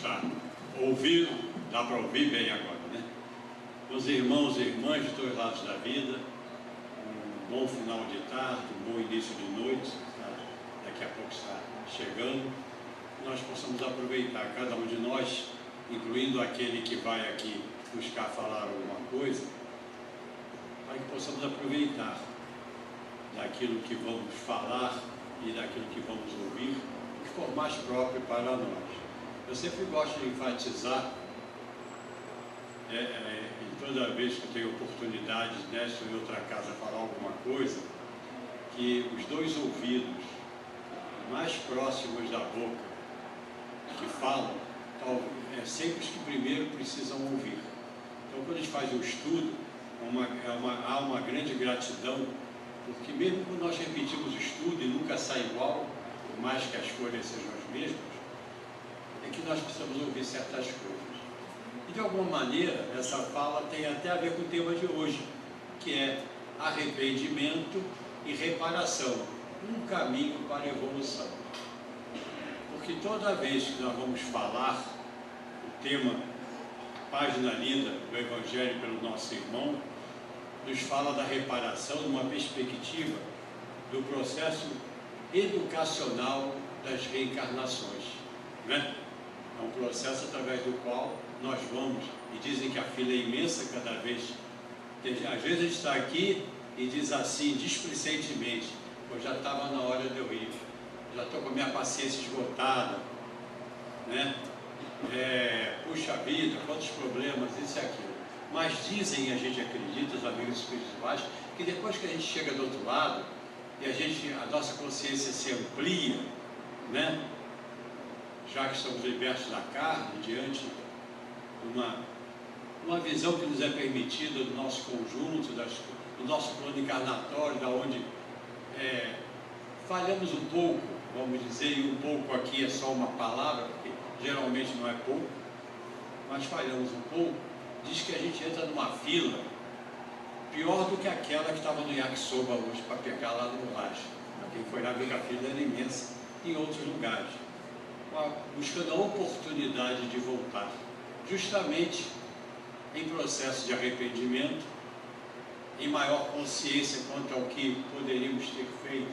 está ouvindo, dá para ouvir bem agora, né? Meus irmãos e irmãs de dois lados da vida, um bom final de tarde, um bom início de noite, daqui a pouco está chegando, que nós possamos aproveitar, cada um de nós, incluindo aquele que vai aqui buscar falar alguma coisa, para que possamos aproveitar daquilo que vamos falar e daquilo que vamos ouvir, que for mais próprio para nós. Eu sempre gosto de enfatizar, em toda vez que eu tenho oportunidade nesta ou em outra casa falar alguma coisa, que os dois ouvidos mais próximos da boca que falam, sempre os que primeiro precisam ouvir. Então, quando a gente faz um estudo, há uma grande gratidão, porque mesmo quando nós repetimos o estudo e nunca sai igual, por mais que as folhas sejam as mesmas, é que nós precisamos ouvir certas coisas. E de alguma maneira, essa fala tem até a ver com o tema de hoje, que é arrependimento e reparação, um caminho para a evolução. Porque toda vez que nós vamos falar o tema Página Linda do Evangelho pelo nosso irmão, nos fala da reparação numa perspectiva do processo educacional das reencarnações, né? É um processo através do qual nós vamos, e dizem que a fila é imensa cada vez. Às vezes a gente está aqui e diz assim, displicentemente, eu já estava na hora de eu ir, já estou com a minha paciência esgotada, né? Puxa vida, quantos problemas, isso e aquilo. Mas dizem, a gente acredita, os amigos espirituais, que depois que a gente chega do outro lado, e a nossa consciência se amplia, né? Já que estamos libertos da carne, diante de uma visão que nos é permitida do nosso conjunto, do nosso plano encarnatório, da onde falhamos um pouco, vamos dizer, e um pouco aqui é só uma palavra, porque geralmente não é pouco, mas falhamos um pouco, diz que a gente entra numa fila pior do que aquela que estava no Yakisoba hoje para pegar lá no Laje. Quem foi lá ver que a fila era imensa em outros lugares, buscando a oportunidade de voltar, justamente em processo de arrependimento, em maior consciência quanto ao que poderíamos ter feito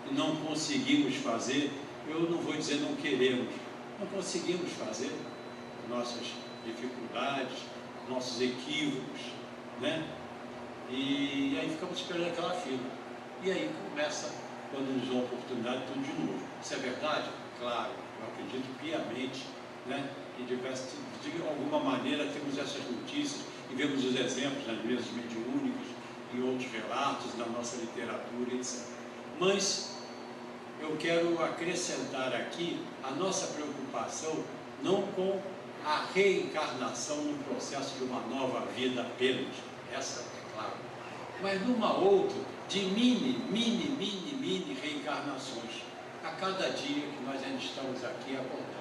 e não conseguimos fazer. Eu não vou dizer não queremos, não conseguimos fazer, nossas dificuldades, nossos equívocos, né? E aí ficamos esperando aquela fila. E aí começa, quando nos dão a oportunidade, tudo de novo. Isso é verdade? Claro, eu acredito piamente, né? E de alguma maneira temos essas notícias e vemos os exemplos nas mesas mediúnicas e outros relatos da nossa literatura, etc. Mas eu quero acrescentar aqui a nossa preocupação não com a reencarnação no processo de uma nova vida apenas, essa é claro, mas numa outra de mini reencarnações a cada dia que nós ainda estamos aqui acordamos.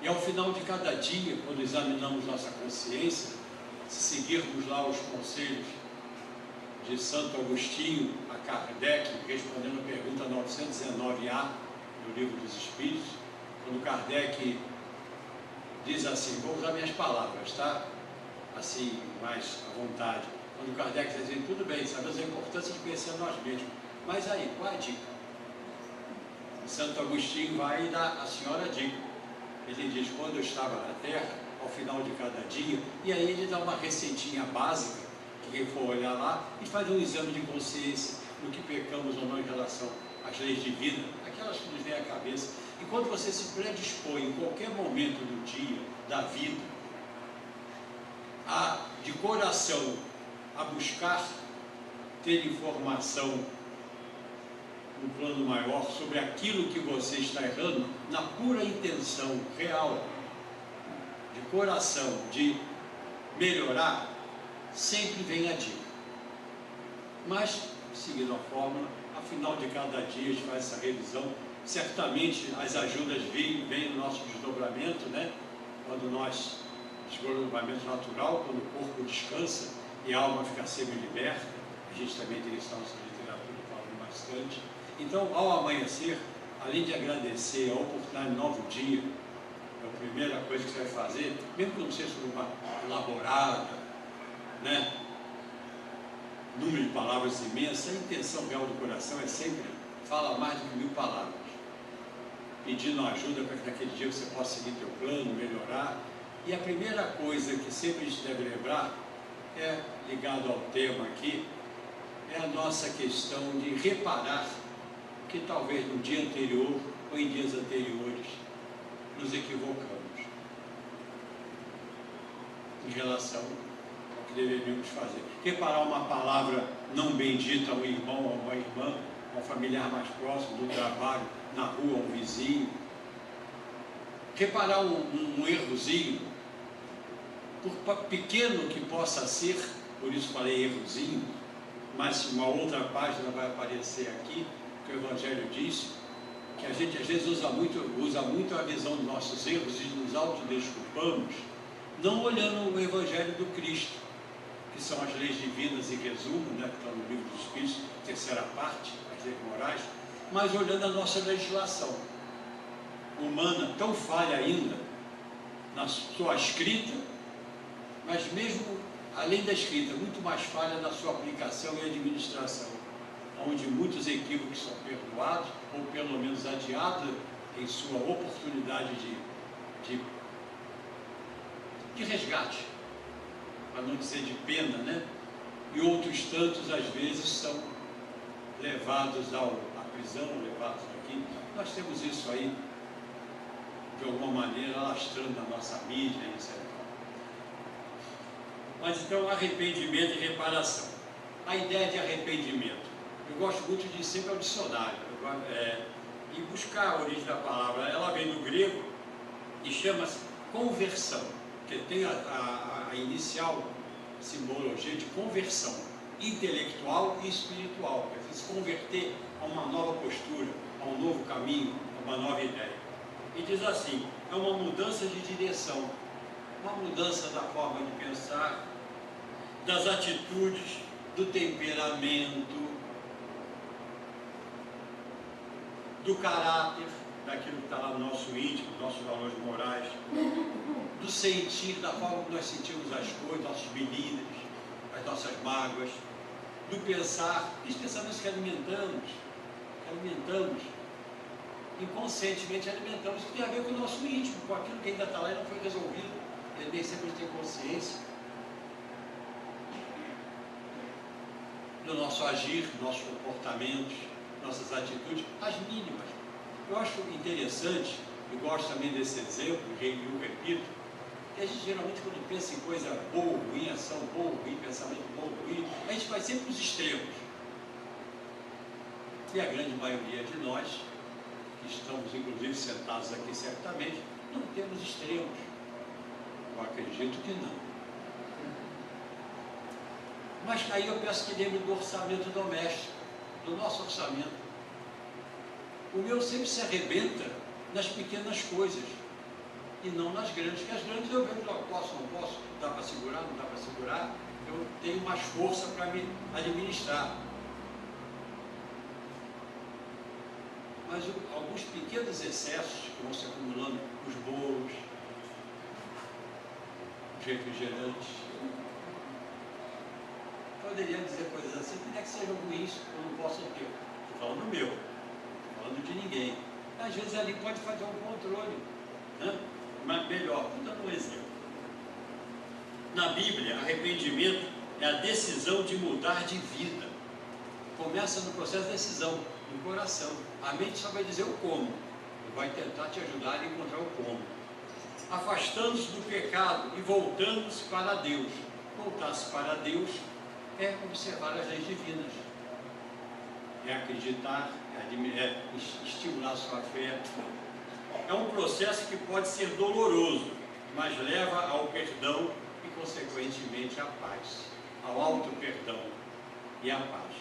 E ao final de cada dia, quando examinamos nossa consciência, se seguirmos lá os conselhos de Santo Agostinho a Kardec, respondendo a pergunta 919A do Livro dos Espíritos, quando Kardec diz assim, vou usar minhas palavras, tá? Assim, mais à vontade. Quando Kardec diz assim, tudo bem, sabemos a importância de conhecer nós mesmos, mas aí, qual é a dica? Santo Agostinho vai dar a senhora a dica. Ele diz, quando eu estava na Terra, ao final de cada dia, e aí ele dá uma receitinha básica, que quem for olhar lá, e faz um exame de consciência no que pecamos ou não em relação às leis divinas, aquelas que nos vêm à cabeça. E quando você se predispõe em qualquer momento do dia, da vida, de coração, a buscar ter informação no plano maior sobre aquilo que você está errando, na pura intenção real, de coração, de melhorar, sempre vem a dica. Mas, seguindo a fórmula, ao final de cada dia a gente faz essa revisão. Certamente as ajudas vêm no nosso desdobramento, né? Quando nós, desdobramento natural, quando o corpo descansa e a alma fica semi-liberta, a gente também tem isso na nossa literatura falando bastante. Então, ao amanhecer, além de agradecer a oportunidade de novo dia, a primeira coisa que você vai fazer, mesmo que não seja uma elaborada, né? Número de palavras imensa, a intenção real do coração é sempre fala mais do que 1000 palavras, pedindo ajuda para que naquele dia você possa seguir teu plano, melhorar. E a primeira coisa que sempre a gente deve lembrar é, ligado ao tema aqui, é a nossa questão de reparar que talvez no dia anterior ou em dias anteriores nos equivocamos em relação ao que deveríamos fazer. Reparar uma palavra não bendita a um irmão ou a uma irmã, a um familiar mais próximo do trabalho, na rua, a um vizinho. Reparar um errozinho, por pequeno que possa ser, por isso falei errozinho, mas uma outra página vai aparecer aqui, que o Evangelho diz, que a gente às vezes usa muito a visão dos nossos erros e nos autodesculpamos, não olhando o Evangelho do Cristo, que são as leis divinas em resumo, né, que estão no livro dos Espíritos, terceira parte, as leis morais, mas olhando a nossa legislação humana, tão falha ainda, na sua escrita, mas mesmo além da escrita, muito mais falha na sua aplicação e administração, onde muitos equívocos são perdoados, ou pelo menos adiados em sua oportunidade de resgate, para não dizer de pena, né? E outros tantos, às vezes, são levados à prisão, levados aqui. Nós temos isso aí, de alguma maneira, alastrando na nossa mídia, etc. Mas então, arrependimento e reparação. A ideia de arrependimento. Eu gosto muito de ir sempre ao dicionário e buscar a origem da palavra. Ela vem do grego e chama-se conversão, que tem a inicial simbologia de conversão intelectual e espiritual, que é se converter a uma nova postura, a um novo caminho, a uma nova ideia. E diz assim, é uma mudança de direção, uma mudança da forma de pensar, das atitudes, do temperamento, do caráter, daquilo que está lá no nosso íntimo, nossos valores morais, do sentir, da forma que nós sentimos as coisas, nossos belírios, as nossas mágoas, do pensar, os pensamentos que alimentamos, inconscientemente alimentamos, que tem a ver com o nosso íntimo, com aquilo que ainda está lá e não foi resolvido, e nem sempre tem consciência do nosso agir, dos nossos comportamentos, nossas atitudes, as mínimas. Eu acho interessante, e gosto também desse exemplo, e eu repito, que a gente geralmente quando pensa em coisa boa ou ruim, ação boa ou ruim, pensamento bom ou ruim, a gente vai sempre para os extremos. E a grande maioria de nós, que estamos inclusive sentados aqui certamente, não temos extremos. Eu acredito que não. Mas aí eu peço que lembre do orçamento doméstico, do nosso orçamento. O meu sempre se arrebenta nas pequenas coisas e não nas grandes, que as grandes eu vejo, posso, não posso, dá para segurar, não dá para segurar, eu tenho mais força para me administrar. Mas alguns pequenos excessos que vão se acumulando, os bolos, os refrigerantes, poderia dizer coisas assim, que não é que sejam ruins, eu não posso ter. Estou falando do meu, estou falando de ninguém. Às vezes ali pode fazer um controle, né? Mas melhor, vou dar um exemplo. Na Bíblia, arrependimento é a decisão de mudar de vida. Começa no processo de decisão, no coração. A mente só vai dizer o como, e vai tentar te ajudar a encontrar o como. Afastando-se do pecado e voltando-se para Deus. Voltar-se para Deus é observar as leis divinas, é acreditar, é estimular a sua fé. É um processo que pode ser doloroso, mas leva ao perdão e, consequentemente, à paz, ao auto-perdão e à paz.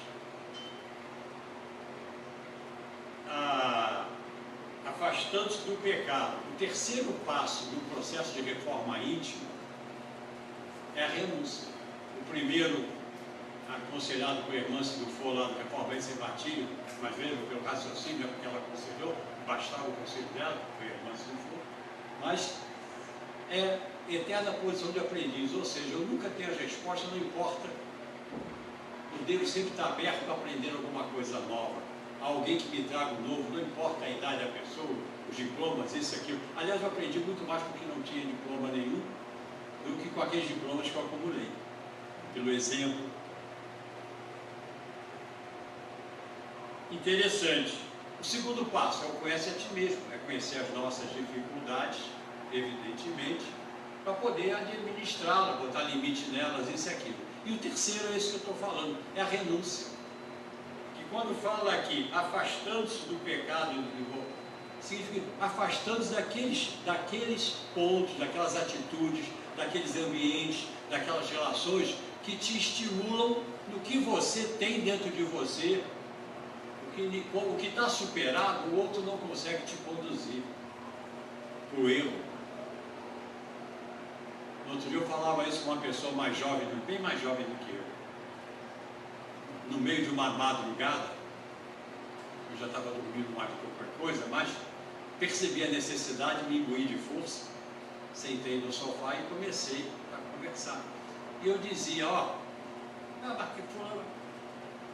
Afastando-se do pecado. O terceiro passo do processo de reforma íntima é a renúncia. O primeiro, aconselhado por irmã, se não for lá no Reforma Sem Batilha, mas veja pelo raciocínio, é porque ela aconselhou, afastava o conselho dela, porque a irmã se não for, mas é eterna posição de aprendiz, ou seja, eu nunca tenho as respostas, não importa, eu devo sempre estar aberto para aprender alguma coisa nova, alguém que me traga um novo, não importa a idade da pessoa, os diplomas, isso e aquilo. Aliás, eu aprendi muito mais com quem não tinha diploma nenhum do que com aqueles diplomas que eu acumulei, pelo exemplo. Interessante. O segundo passo é o conhece a ti mesmo, é conhecer as nossas dificuldades, evidentemente, para poder administrá-las, botar limite nelas, isso e aquilo. E o terceiro é isso que eu estou falando, é a renúncia. Que quando fala aqui, afastando-se do pecado, significa afastando-se daqueles pontos, daquelas atitudes, daqueles ambientes, daquelas relações que te estimulam no que você tem dentro de você. O que está superado, o outro não consegue te conduzir para o erro. No outro dia eu falava isso com uma pessoa mais jovem, bem mais jovem do que eu. No meio de uma madrugada, eu já estava dormindo mais do que qualquer coisa, mas percebi a necessidade de me imbuir de força, sentei no sofá e comecei a conversar. E eu dizia,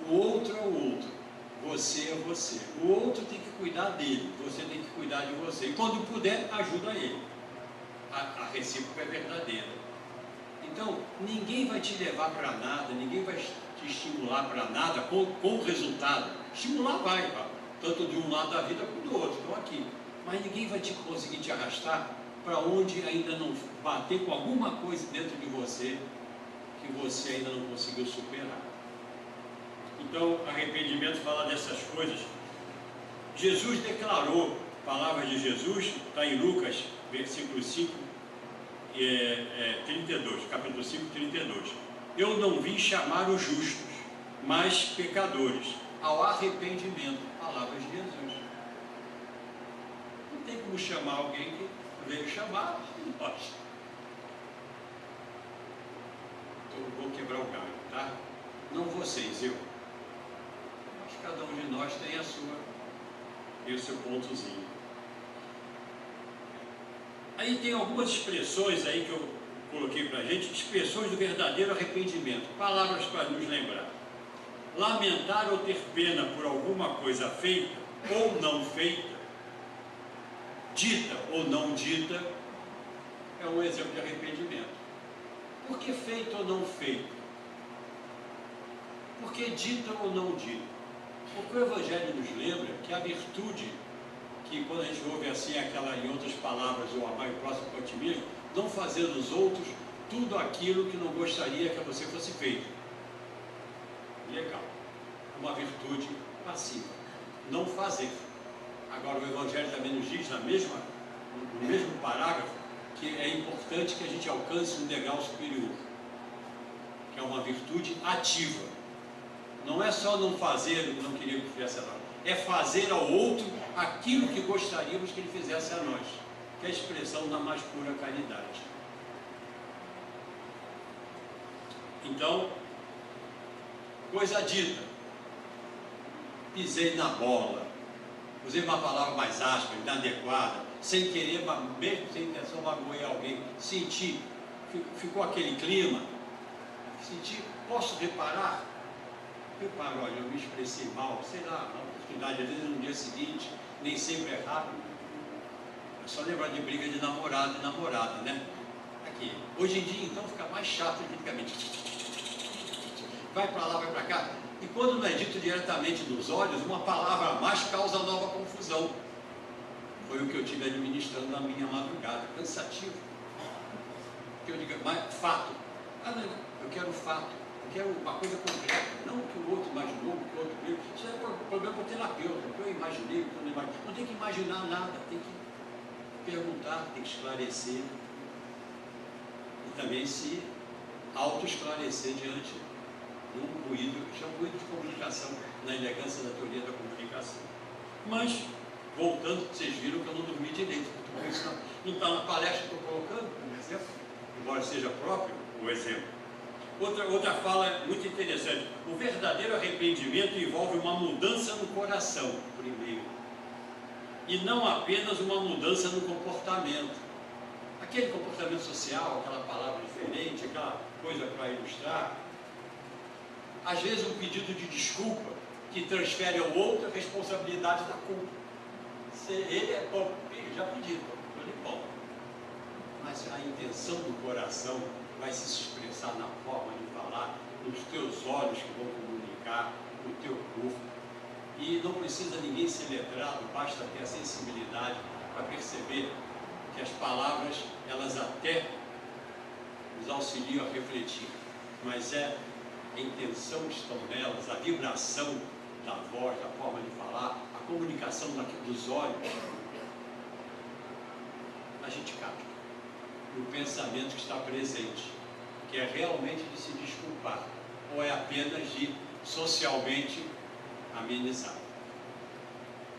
o outro é o outro. Você é você. O outro tem que cuidar dele, você tem que cuidar de você. E quando puder, ajuda ele. A recíproca é verdadeira. Então, ninguém vai te levar para nada, ninguém vai te estimular para nada com resultado. Estimular vai, tanto de um lado da vida como do outro, estão aqui. Mas ninguém vai conseguir te arrastar para onde ainda não bater com alguma coisa dentro de você que você ainda não conseguiu superar. Então, arrependimento fala dessas coisas. Jesus declarou, palavras de Jesus, está em Lucas, versículo 5, 32, capítulo 5, 32. Eu não vim chamar os justos, mas pecadores, ao arrependimento. Palavras de Jesus. Não tem como chamar alguém que veio chamar nós. Então, eu vou quebrar o galho, tá? Não vocês, eu. Cada um de nós tem o seu pontozinho. Aí tem algumas expressões aí que eu coloquei para a gente, expressões do verdadeiro arrependimento, palavras para nos lembrar. Lamentar ou ter pena por alguma coisa feita ou não feita, dita ou não dita, é um exemplo de arrependimento. Por que feito ou não feito? Por que dita ou não dita? Porque o Evangelho nos lembra que a virtude, que quando a gente ouve assim aquela em outras palavras, o amar o próximo para ti mesmo, não fazer dos outros tudo aquilo que não gostaria que você fosse feito. Legal. Uma virtude passiva. Não fazer. Agora o Evangelho também nos diz, no mesmo parágrafo, que é importante que a gente alcance um degrau superior, que é uma virtude ativa. Não é só não fazer, não queria que fizesse a nós, é fazer ao outro aquilo que gostaríamos que ele fizesse a nós, que é a expressão da mais pura caridade. Então, coisa dita, pisei na bola, usei uma palavra mais áspera, inadequada, sem querer, mesmo sem intenção, magoei alguém, senti, ficou aquele clima, senti, posso reparar? Reparo, olha, eu me expressei mal, sei lá, a oportunidade, às vezes no dia seguinte, nem sempre é rápido. É só lembrar de briga de namorado e namorada, né? Aqui. Hoje em dia, então, fica mais chato antigamente. Vai para lá, vai para cá. E quando não é dito diretamente nos olhos, uma palavra a mais causa nova confusão. Foi o que eu tive administrando na minha madrugada. Cansativo. Que eu digo, mas fato. Ah, não, eu quero fato. Eu quero uma coisa concreta, não o que o outro imaginou, o que o outro viu. Isso é problema para o terapeuta, o que eu imaginei, o que eu não imaginei. Não tem que imaginar nada, tem que perguntar, tem que esclarecer. E também se auto-esclarecer diante de um ruído, que chama ruído de comunicação, na elegância da teoria da comunicação. Mas, voltando, vocês viram que eu não dormi direito. Isso não está na palestra que eu estou colocando, por exemplo, embora seja próprio o exemplo. Outra fala muito interessante. O verdadeiro arrependimento envolve uma mudança no coração, primeiro. e não apenas uma mudança no comportamento. Aquele comportamento social, aquela palavra diferente, aquela coisa para ilustrar, às vezes um pedido de desculpa que transfere ao outro a responsabilidade da culpa. Se ele é bom, já pedi, ele é bom. Mas a intenção do coração vai se expressar na forma de falar, nos teus olhos que vão comunicar, no teu corpo. E não precisa ninguém ser letrado, basta ter a sensibilidade para perceber que as palavras, elas até nos auxiliam a refletir, mas é a intenção que estão nelas, a vibração da voz, da forma de falar, a comunicação dos olhos, a gente capta no pensamento que está presente, que é realmente de se desculpar, ou é apenas de socialmente amenizar.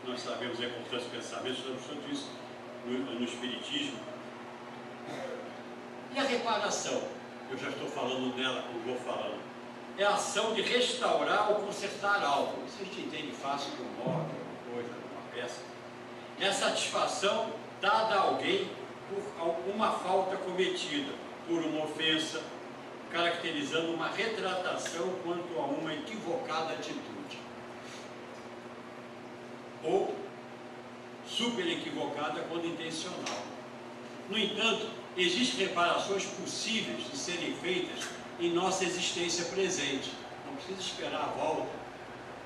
Nós sabemos a importância do pensamento, estamos tanto isso no Espiritismo. E a reparação, eu já estou falando nela, como vou falando, é a ação de restaurar ou consertar algo. Isso a gente entende fácil com móvel, alguma coisa, uma peça. É a satisfação dada a alguém por alguma falta cometida, por uma ofensa, caracterizando uma retratação quanto a uma equivocada atitude. Ou super equivocada quando intencional. No entanto, existem reparações possíveis de serem feitas em nossa existência presente. Não precisa esperar a volta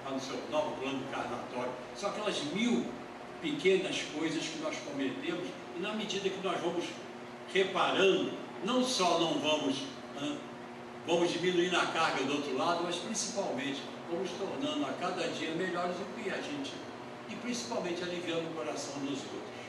para o seu novo plano encarnatório. São aquelas 1000 pequenas coisas que nós cometemos, e na medida que nós vamos reparando, não só não vamos diminuindo a carga do outro lado, mas principalmente vamos tornando a cada dia melhores do que a gente, e principalmente aliviando o coração dos outros.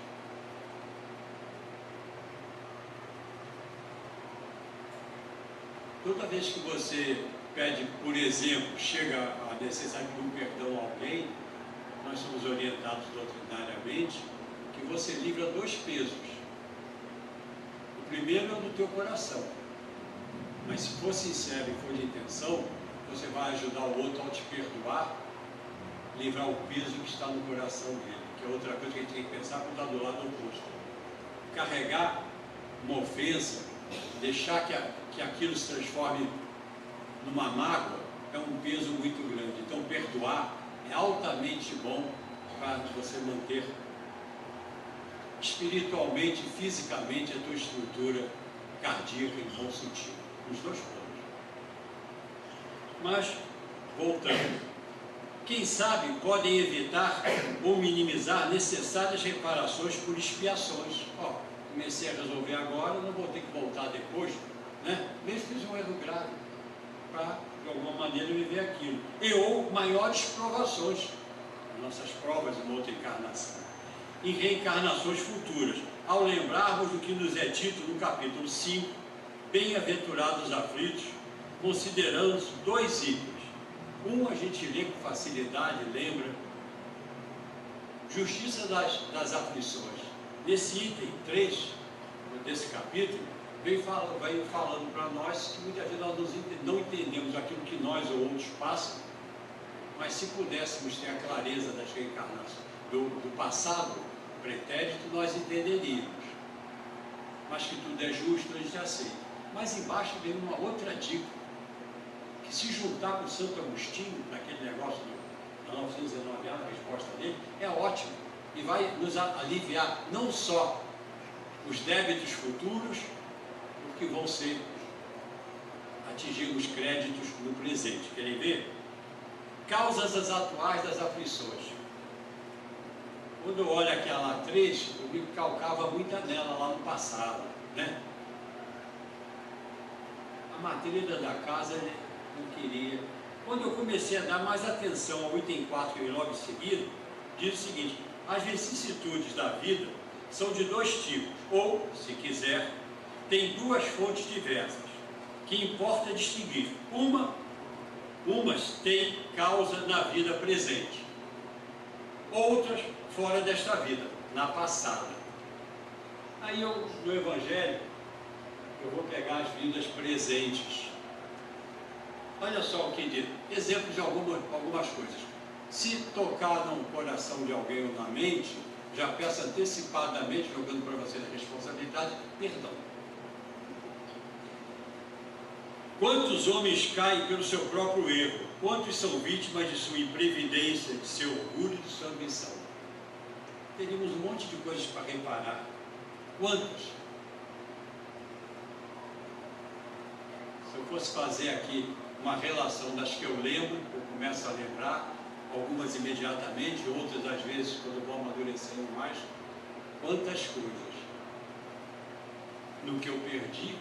Toda vez que você pede, por exemplo, chega a necessidade de um perdão a alguém, nós somos orientados doutrinariamente que você livra 2 pesos. O primeiro é o do teu coração, mas se for sincero e for de intenção, você vai ajudar o outro ao te perdoar, livrar o peso que está no coração dele, que é outra coisa que a gente tem que pensar quando está do lado oposto. Carregar uma ofensa, deixar que aquilo se transforme numa mágoa, é um peso muito grande. Então perdoar é altamente bom para você manter espiritualmente e fisicamente a tua estrutura cardíaca em bom sentido, nos 2 planos. Mas, voltando, quem sabe podem evitar ou minimizar necessárias reparações por expiações. Comecei a resolver agora, não vou ter que voltar depois, né? Mesmo que fiz um erro grave, para de alguma maneira viver aquilo. E ou maiores provações, nossas provas de uma outra encarnação, em reencarnações futuras, ao lembrarmos do que nos é dito no capítulo 5, bem-aventurados os aflitos, considerando 2 itens. Um a gente lê com facilidade, lembra, justiça das aflições. Nesse item 3, desse capítulo, vem falando para nós que muitas vezes nós não entendemos aquilo que nós ou outros passam, mas se pudéssemos ter a clareza das reencarnações, do passado pretérito, nós entenderíamos. Mas que tudo é justo, a gente aceita. Mas embaixo vem uma outra dica, que se juntar com Santo Agostinho, naquele negócio da 919, a resposta dele, é ótimo. E vai nos aliviar não só os débitos futuros, porque vão ser atingir os créditos no presente. Querem ver? Causas atuais das aflições. Quando eu olho aquela 3, eu me calcava muito nela lá no passado, né? A matéria da casa ele não queria. Quando eu comecei a dar mais atenção ao item 4 que eu logo em seguida, diz o seguinte: as vicissitudes da vida são de 2 tipos, ou, se quiser, tem 2 fontes diversas, que importa distinguir. Umas têm causa na vida presente, outras fora desta vida, na passada. Aí no Evangelho, eu vou pegar as vidas presentes. Olha só o que diz, exemplo de algumas coisas. Se tocar no coração de alguém ou na mente, já peço antecipadamente, jogando para vocês a responsabilidade, perdão. Quantos homens caem pelo seu próprio erro? Quantos são vítimas de sua imprevidência, de seu orgulho e de sua ambição? Teríamos um monte de coisas para reparar. Quantos? Se eu fosse fazer aqui uma relação das que eu lembro, eu começo a lembrar, algumas imediatamente, outras às vezes quando vou amadurecendo mais, quantas coisas no que eu perdi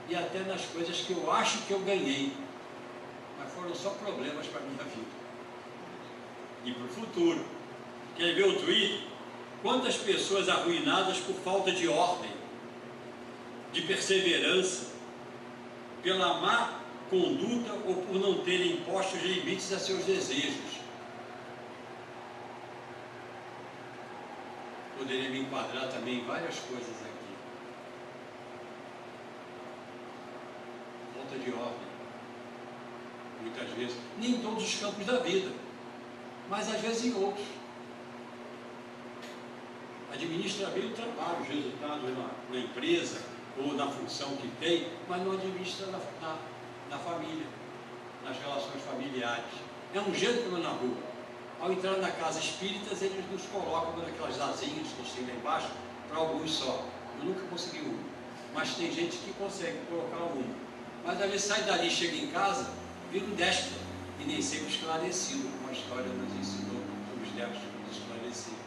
e até nas coisas que eu acho que eu ganhei, mas foram só problemas para a minha vida e para o futuro. Quer ver o tweet? Quantas pessoas arruinadas por falta de ordem, de perseverança, pela má conduta ou por não terem impostos limites a seus desejos. Poderia me enquadrar também em várias coisas aqui. Falta de ordem, muitas vezes, nem em todos os campos da vida, mas às vezes em outros. Administra bem o trabalho, os resultados na empresa ou na função que tem, mas não administra na família, nas relações familiares. É um gentleman na rua. Ao entrar na casa espíritas, eles nos colocam naquelas asinhas que eles têm lá embaixo, para alguns só. Eu nunca consegui uma, mas tem gente que consegue colocar uma. Mas às vezes sai dali, chega em casa, vira um déspota, e nem sempre esclarecido, como a história nos ensinou sobre os déspotas esclarecidos.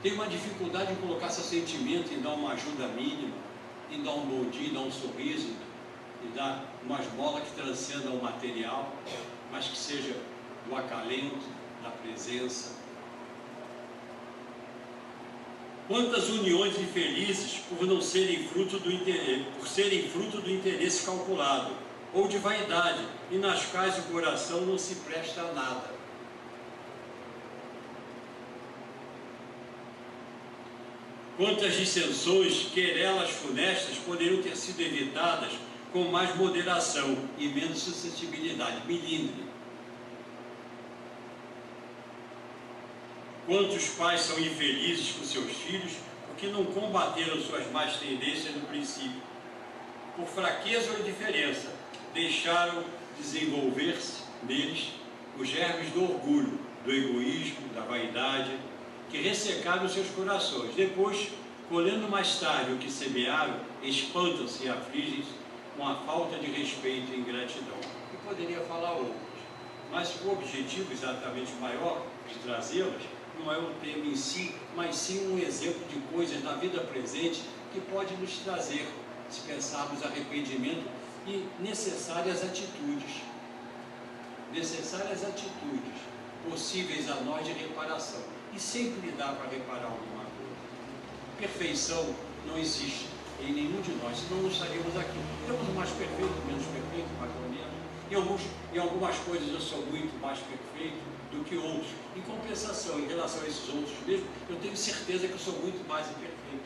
Tem uma dificuldade em colocar seu sentimento, em dar uma ajuda mínima, em dar um bom dia, em dar um sorriso, e dar uma esmola que transcenda o material, mas que seja do acalento, da presença. Quantas uniões infelizes por não serem fruto do interesse, por serem fruto do interesse calculado, ou de vaidade, e nas quais o coração não se presta a nada. Quantas dissensões, querelas funestas poderiam ter sido evitadas com mais moderação e menos suscetibilidade, milindre. Quantos pais são infelizes com seus filhos porque não combateram suas más tendências no princípio, por fraqueza ou indiferença, deixaram desenvolver-se neles os germes do orgulho, do egoísmo, da vaidade, que ressecaram seus corações. Depois, colhendo mais tarde o que semearam, espantam-se e afligem-se com a falta de respeito e ingratidão. E poderia falar outras, mas o objetivo exatamente maior de trazê-las não é o tema em si, mas sim um exemplo de coisas da vida presente que pode nos trazer, se pensarmos arrependimento e necessárias atitudes possíveis a nós de reparação. E sempre dá para reparar alguma coisa. Perfeição não existe em nenhum de nós, senão não estaríamos aqui. Temos o mais perfeito, menos perfeito, mais ou menos. Em algumas coisas eu sou muito mais perfeito do que outros. Em compensação, em relação a esses outros mesmo, eu tenho certeza que eu sou muito mais imperfeito.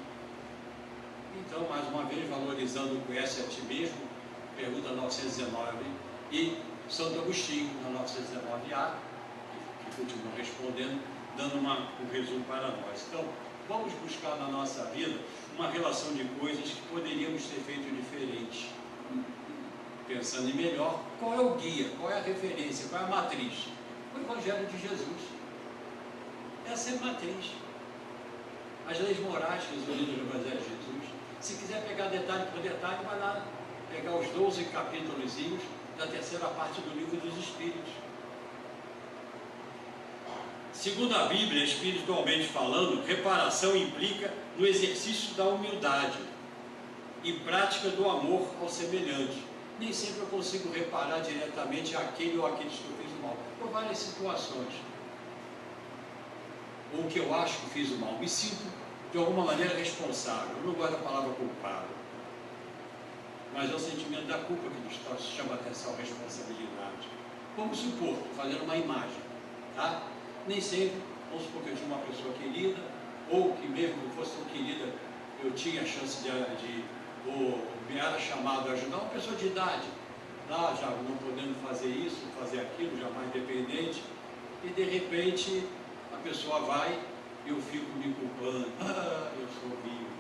Então, mais uma vez, valorizando o conhece a ti mesmo, pergunta 919, e Santo Agostinho, na 919A, que continua respondendo, dando um resumo para nós. Então, vamos buscar na nossa vida uma relação de coisas que poderíamos ter feito diferente. Pensando em melhor, qual é o guia, qual é a referência, qual é a matriz? O Evangelho de Jesus. Essa é a matriz. As leis morais resumidas no Evangelho de Jesus. Se quiser pegar detalhe por detalhe, vai lá pegar os 12 capítulos da terceira parte do Livro dos Espíritos. Segundo a Bíblia, espiritualmente falando, reparação implica no exercício da humildade e prática do amor ao semelhante. Nem sempre eu consigo reparar diretamente aquele ou aqueles que eu fiz o mal, por várias situações. Ou que eu acho que fiz o mal, me sinto de alguma maneira responsável. Eu não gosto da palavra culpado, mas é o sentimento da culpa que nos chama a atenção, a responsabilidade. Vamos supor, fazendo uma imagem, tá? Nem sempre, vamos supor que eu tinha uma pessoa querida, ou que mesmo que fosse tão querida, eu tinha a chance ou me era chamado a ajudar uma pessoa de idade, lá já não podendo fazer isso, fazer aquilo, já mais independente, e de repente a pessoa vai eu fico me culpando, eu sou vivo,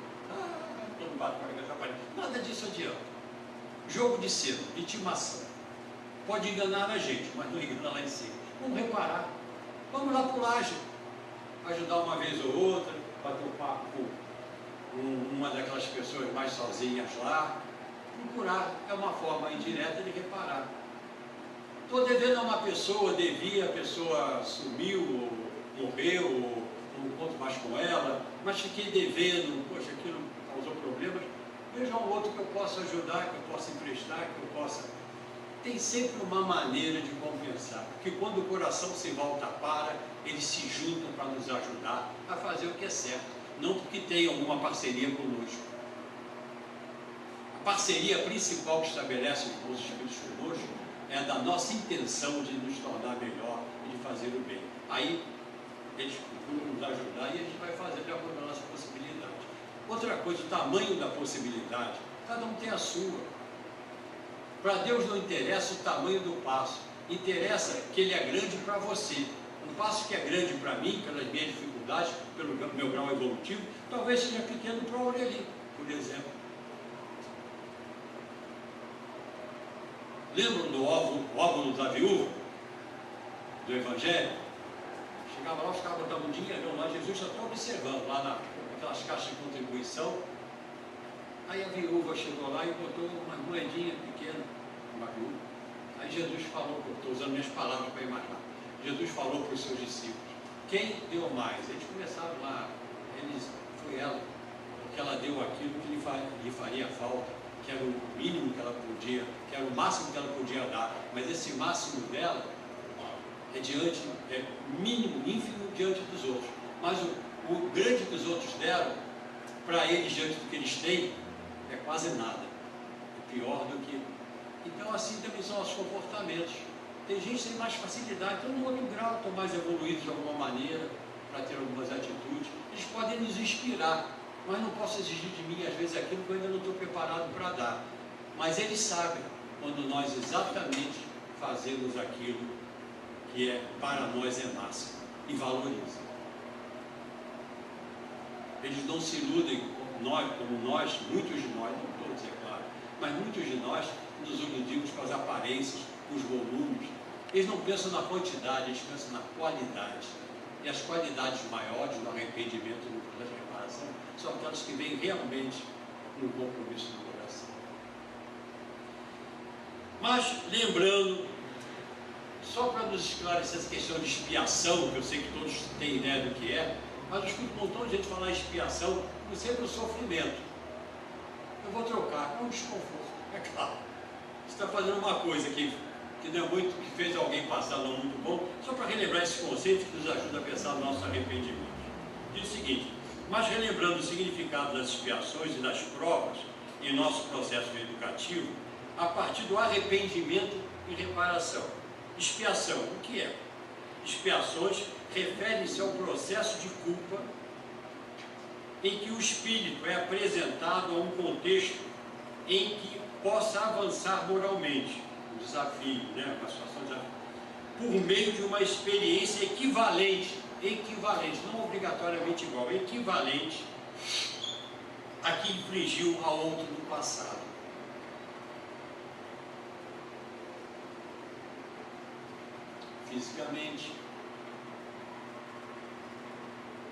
todo bato com a cabeça na parede. Nada disso adianta. Jogo de cena, vitimação. Pode enganar a gente, mas não engana lá em cima. Vamos reparar. Vamos lá para o laje. Ajudar uma vez ou outra, bater um papo com uma daquelas pessoas mais sozinhas lá. Procurar é uma forma indireta de reparar. Estou devendo a uma pessoa, devia, a pessoa sumiu, ou morreu, ou não conto mais com ela, mas fiquei devendo, poxa, aquilo causou problemas. Veja um outro que eu possa ajudar, que eu possa emprestar, que eu possa... Tem sempre uma maneira de compensar, porque quando o coração se volta para, eles se juntam para nos ajudar a fazer o que é certo, não porque tem alguma parceria conosco. A parceria principal que estabelece os Espíritos conosco é a da nossa intenção de nos tornar melhor e de fazer o bem. Aí eles procuram nos ajudar e a gente vai fazer de acordo com a nossa possibilidade. Outra coisa, o tamanho da possibilidade, cada um tem a sua. Para Deus não interessa o tamanho do passo, interessa que ele é grande para você. Um passo que é grande para mim, pelas minhas dificuldades, pelo meu grau evolutivo, talvez seja pequeno para o Aureli, por exemplo. Lembram do óvulo da viúva? Do Evangelho? Chegava lá, os caras botavam dinheiro lá, Jesus só está observando, lá naquelas caixas de contribuição. Aí a viúva chegou lá e botou uma moedinha pequena, uma viúva. Aí Jesus falou, eu estou usando minhas palavras para imaginar. Jesus falou para os seus discípulos, quem deu mais? Eles começaram lá, foi ela, porque ela deu aquilo que lhe faria falta, que era o mínimo que ela podia, que era o máximo que ela podia dar, mas esse máximo dela é mínimo, ínfimo diante dos outros. Mas o grande que os outros deram, para eles, diante do que eles têm, é quase nada. É pior do que... Então, assim também são os comportamentos. Tem gente que tem mais facilidade, estão no outro grau, estão mais evoluídos de alguma maneira, para ter algumas atitudes. Eles podem nos inspirar, mas não posso exigir de mim, às vezes, aquilo que eu ainda não estou preparado para dar. Mas eles sabem quando nós exatamente fazemos aquilo que para nós é máximo, e valorizam. Eles não se iludem como nós, muitos de nós, não todos, é claro, mas muitos de nós nos iludimos com as aparências, com os volumes. Eles não pensam na quantidade, eles pensam na qualidade. E as qualidades maiores do arrependimento no processo de reparação são aquelas que vêm realmente no compromisso do coração. Mas, lembrando, só para nos esclarecer essa questão de expiação, que eu sei que todos têm ideia do que é, mas eu escuto um montão de gente falar em expiação, como sempre o sofrimento. Eu vou trocar, é um desconforto, é claro. Você está fazendo uma coisa que não é muito, que fez alguém passar não muito bom, só para relembrar esse conceito que nos ajuda a pensar no nosso arrependimento. Diz o seguinte, mas relembrando o significado das expiações e das provas em nosso processo educativo, a partir do arrependimento e reparação. Expiação, o que é? Expiações referem-se ao processo de culpa em que o espírito é apresentado a um contexto em que possa avançar moralmente, um desafio, uma situação de desafio, por meio de uma experiência equivalente, não obrigatoriamente igual, equivalente a que infligiu a outro no passado. Fisicamente,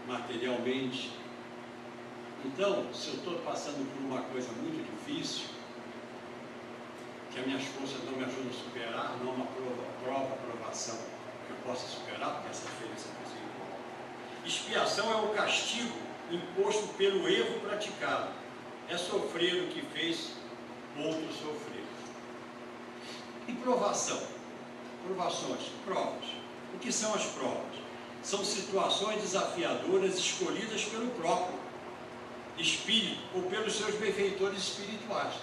materialmente. Então, se eu estou passando por uma coisa muito difícil, que as minhas forças não me ajudam a superar, não uma aprovação que eu possa superar, porque essa diferença é possível. Expiação é o castigo imposto pelo erro praticado. É sofrer o que fez outro sofrer. E provação? Provações, provas. O que são as provas? São situações desafiadoras escolhidas pelo próprio espírito ou pelos seus benfeitores espirituais.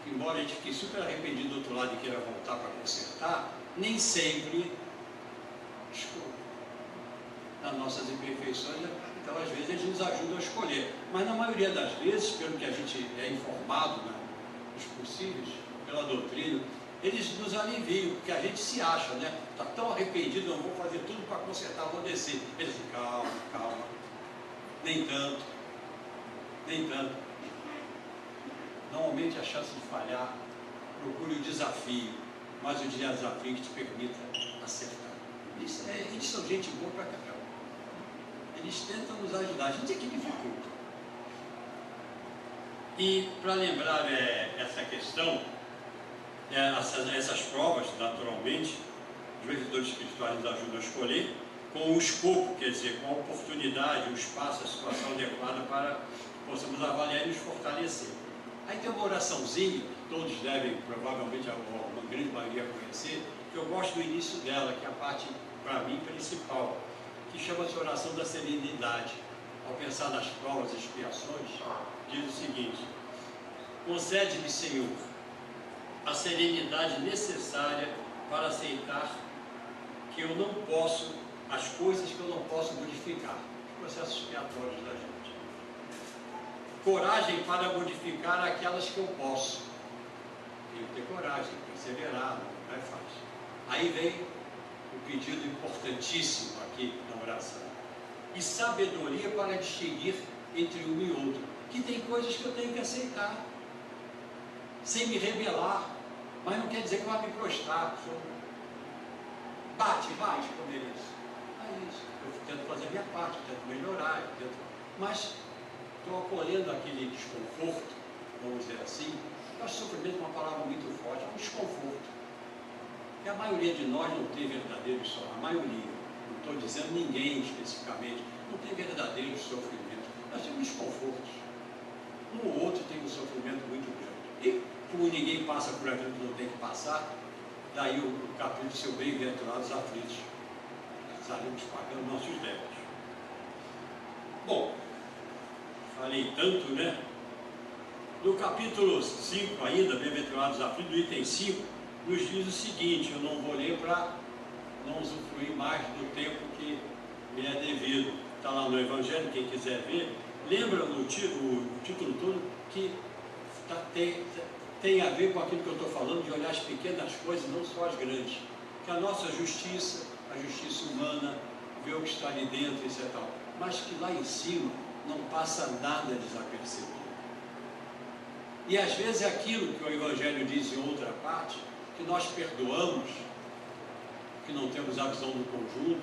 Embora a gente fique super arrependido do outro lado e queira voltar para consertar, nem sempre nas nossas imperfeições, então às vezes eles nos ajudam a escolher. Mas na maioria das vezes, pelo que a gente é informado nos possíveis, pela doutrina, eles nos aliviam, porque a gente se acha, né? Está tão arrependido, eu vou fazer tudo para consertar, vou descer. Eles dizem, calma, calma, nem tanto, nem tanto. Normalmente a chance de falhar, procure o desafio, mas o desafio que te permita acertar. Eles são gente boa pra caramba. Eles tentam nos ajudar, a gente é que dificulta. E para lembrar essa questão, essas provas, naturalmente, os vendedores espirituais nos ajudam a escolher com o escopo, quer dizer, com a oportunidade, o espaço, a situação adequada para que possamos avaliar e nos fortalecer. Aí tem uma oraçãozinha, que todos devem, provavelmente, uma grande maioria conhecer, que eu gosto do início dela, que é a parte, para mim, principal, que chama-se oração da serenidade. Ao pensar nas provas e expiações, diz o seguinte: concede-me, Senhor, a serenidade necessária para aceitar que eu não posso, as coisas que eu não posso modificar, os processos expiatórios da gente. Coragem para modificar aquelas que eu posso. Tenho que ter coragem, perseverar, não é fácil. Aí vem o pedido importantíssimo aqui na oração. E sabedoria para distinguir entre um e outro. Que tem coisas que eu tenho que aceitar, sem me rebelar, mas não quer dizer que eu vá me prostrar. Bate, como eles. É isso. Eu tento fazer a minha parte, eu tento melhorar, mas estou acolhendo aquele desconforto, vamos dizer assim. Eu acho sofrimento uma palavra muito forte, é um desconforto. E a maioria de nós não tem verdadeiro sofrimento, a maioria, não estou dizendo ninguém especificamente, não tem verdadeiro sofrimento. Nós temos desconfortos. Um ou outro tem um sofrimento muito grande. E como ninguém passa por aquilo que não tem que passar, daí o capítulo seu bem-aventurados aflitos, estaremos pagando nossos débitos. Bom, falei tanto, né? No capítulo 5 ainda, bem-aventurados aflitos, no item 5, nos diz o seguinte, eu não vou ler para não usufruir mais do tempo que me é devido. Está lá no Evangelho, quem quiser ver. Lembra o título todo que tem a ver com aquilo que eu estou falando, de olhar as pequenas coisas, não só as grandes. Que a nossa justiça, a justiça humana, ver o que está ali dentro, isso e tal. Mas que lá em cima não passa nada desapercebido. E às vezes é aquilo que o Evangelho diz em outra parte, que nós perdoamos, que não temos a visão do conjunto,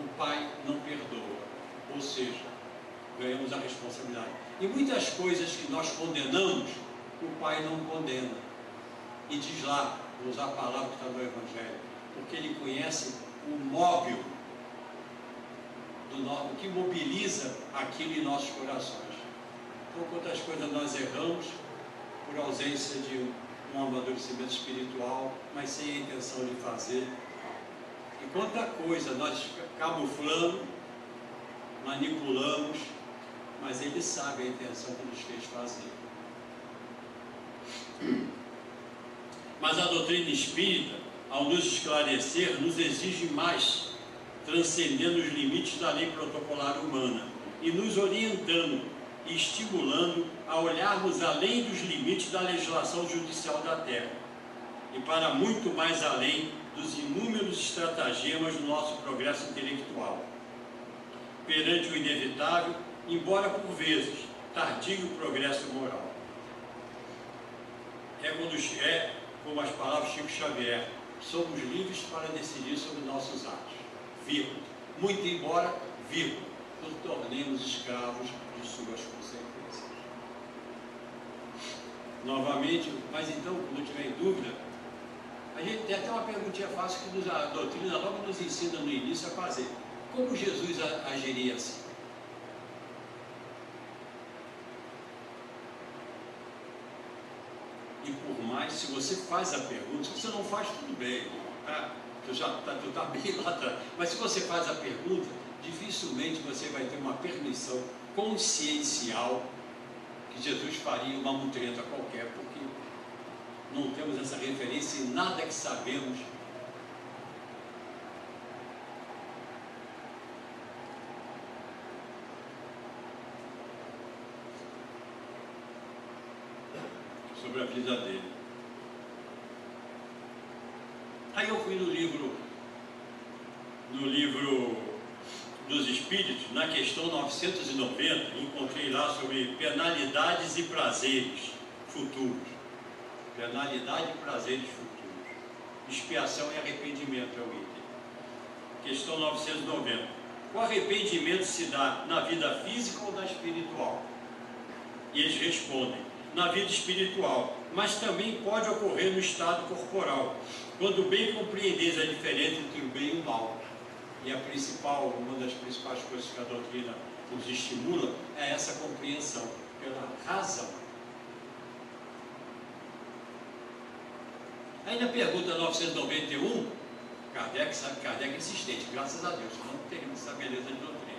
o Pai não perdoa. Ou seja, ganhamos a responsabilidade. E muitas coisas que nós condenamos, o Pai não condena. E diz lá, vou usar a palavra que está no Evangelho, porque Ele conhece o móvel do que mobiliza aquilo em nossos corações. Então, quantas coisas nós erramos por ausência de um amadurecimento espiritual, mas sem a intenção de fazer. E quanta coisa nós camuflamos, manipulamos, mas Ele sabe a intenção que nos fez fazer. Mas a doutrina espírita, ao nos esclarecer, nos exige mais, transcendendo os limites da lei protocolar humana e nos orientando e estimulando a olharmos além dos limites da legislação judicial da Terra e para muito mais além dos inúmeros estratagemas do nosso progresso intelectual. Perante o inevitável, embora por vezes tardio progresso moral. Como as palavras de Chico Xavier, somos livres para decidir sobre nossos atos, vírgula. Muito embora, vírgula, nos tornemos escravos de suas consequências. Novamente, mas então, quando tiver em dúvida, a gente tem até uma perguntinha fácil que a doutrina logo nos ensina no início a fazer. Como Jesus agiria assim? E por mais, se você faz a pergunta, se você não faz, tudo bem, tá? Tu está bem lá atrás. Mas se você faz a pergunta, dificilmente você vai ter uma permissão consciencial que Jesus faria uma mutreta qualquer, porque não temos essa referência em nada que sabemos. Sobre a vida dele. eu fui no livro dos Espíritos, na questão 990, encontrei lá sobre penalidades e prazeres futuros. Penalidade e prazeres futuros. Expiação e arrependimento é o item. Questão 990. O arrependimento se dá na vida física ou na espiritual? E eles respondem, na vida espiritual, mas também pode ocorrer no estado corporal, quando bem compreendeis a diferença entre o bem e o mal. E uma das principais coisas que a doutrina nos estimula é essa compreensão pela razão. Aí na pergunta 991, Kardec é insistente, graças a Deus, senão não teríamos essa beleza de doutrina.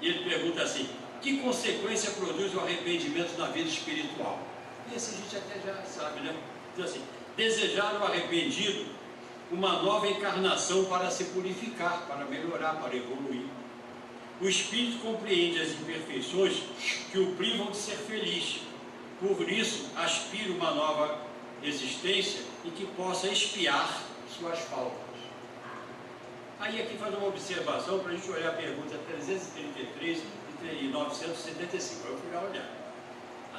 E ele pergunta assim, que consequência produz o arrependimento na vida espiritual? Esse a gente até já sabe, né? Diz assim, desejar o arrependido uma nova encarnação para se purificar, para melhorar, para evoluir. O espírito compreende as imperfeições que o privam de ser feliz. Por isso, aspira uma nova existência e que possa expiar suas faltas. Aí aqui faz uma observação para a gente olhar a pergunta 333 e 975. Eu fui lá olhar.